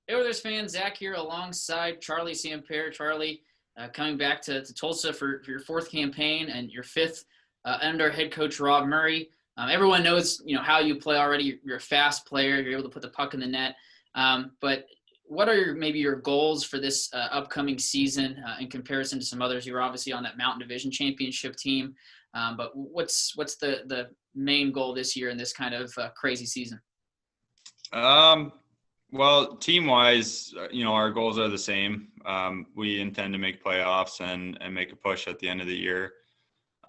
Hey, Oilers fan, Zach here alongside Charlie Sampair. Charlie, coming back to Tulsa for your fourth campaign and your fifth under head coach Rob Murray. Everyone knows how you play already. You're a fast player. You're able to put the puck in the net. But what are maybe your goals for this upcoming season in comparison to some others? You're obviously on that Mountain Division championship team. But what's the main goal this year in this kind of crazy season? Um, well, team-wise, our goals are the same. We intend to make playoffs and make a push at the end of the year.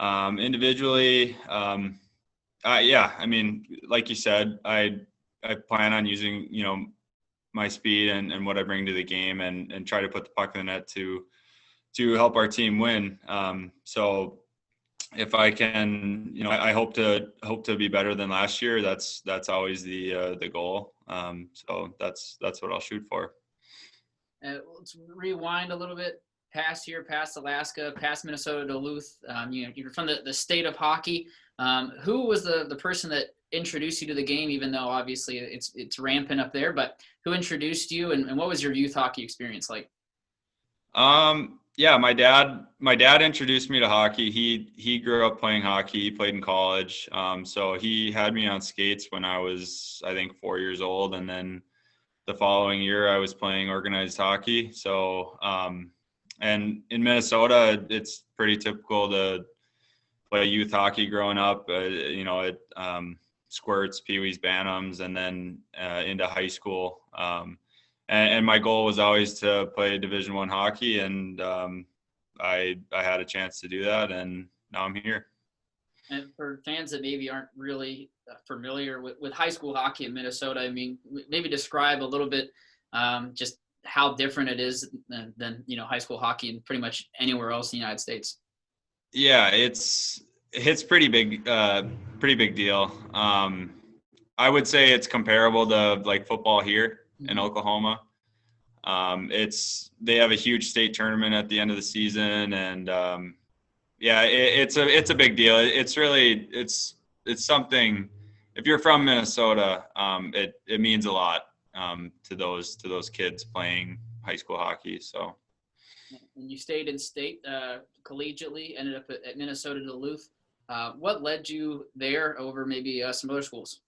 Individually, yeah, I mean, like you said, I plan on using, my speed and what I bring to the game and try to put the puck in the net to help our team win. So if I can, I hope to be better than last year. That's always the goal. So that's what I'll shoot for. Let's rewind a little bit past here, past Alaska, past Minnesota, Duluth. You're from the state of hockey. Who was the person that introduced you to the game, even though obviously it's rampant up there, but who introduced you and what was your youth hockey experience like? Yeah, my dad introduced me to hockey. He grew up playing hockey. He played in college. So he had me on skates when I was, I think, 4 years old. And then the following year I was playing organized hockey. So, and in Minnesota, it's pretty typical to play youth hockey growing up, it squirts, peewees, bantams, and then into high school. And my goal was always to play Division I hockey, and I had a chance to do that, and now I'm here. And for fans that maybe aren't really familiar with high school hockey in Minnesota, I mean, maybe describe a little bit just how different it is than high school hockey in pretty much anywhere else in the United States. Yeah, it's pretty big deal. I would say it's comparable to like football here in Oklahoma. They have a huge state tournament at the end of the season, and yeah, it's a big deal. It's something. If you're from Minnesota, it means a lot to those kids playing high school hockey. So. And you stayed in state collegiately, ended up at Minnesota Duluth. What led you there over maybe some other schools?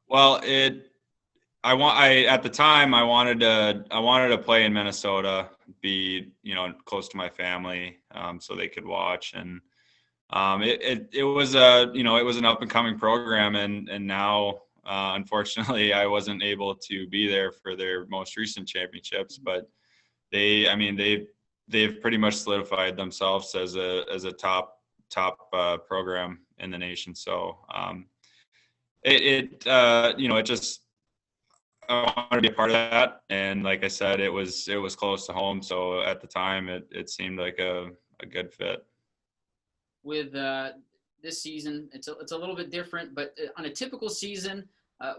Well, at the time I wanted to play in Minnesota, be close to my family, so they could watch, and it was an up and coming program, and now unfortunately I wasn't able to be there for their most recent championships, but they've pretty much solidified themselves as a top program in the nation. So it just, I wanted to be a part of that, and like I said, it was close to home. So at the time, it seemed like a good fit. With this season, it's a little bit different, but on a typical season,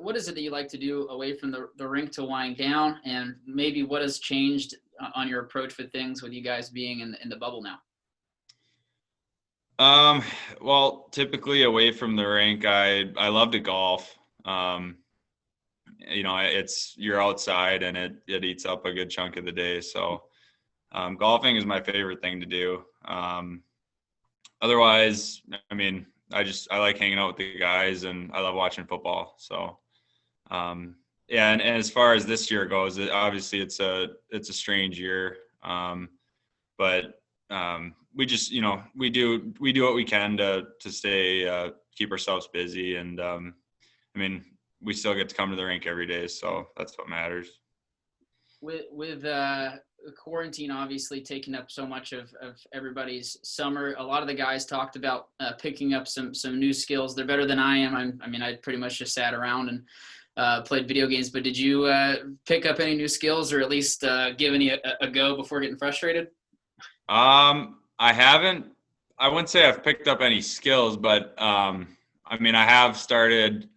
what is it that you like to do away from the rink to wind down, and maybe what has changed on your approach with things with you guys being in the bubble now? Well, typically away from the rink, I love to golf. You're outside and it eats up a good chunk of the day. So, golfing is my favorite thing to do. Otherwise, I mean, I like hanging out with the guys, and I love watching football. So, yeah. And as far as this year goes, obviously it's a strange year. But we just, we do what we can to stay, keep ourselves busy. And, I mean, we still get to come to the rink every day. So that's what matters. With quarantine obviously taking up so much of everybody's summer, a lot of the guys talked about picking up some new skills. They're better than I am. I pretty much just sat around and played video games, but did you pick up any new skills, or at least give any a go before getting frustrated? I haven't. I wouldn't say I've picked up any skills, but I have started.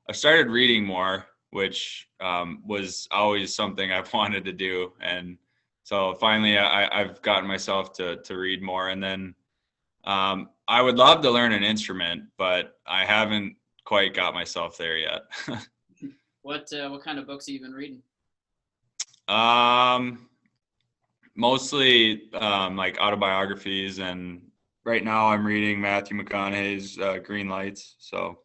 I started reading more, which was always something I've wanted to do, and so finally I've gotten myself to read more. And then I would love to learn an instrument, but I haven't quite got myself there yet. What kind of books have you been reading? Mostly like autobiographies, and right now I'm reading Matthew McConaughey's Green Lights. So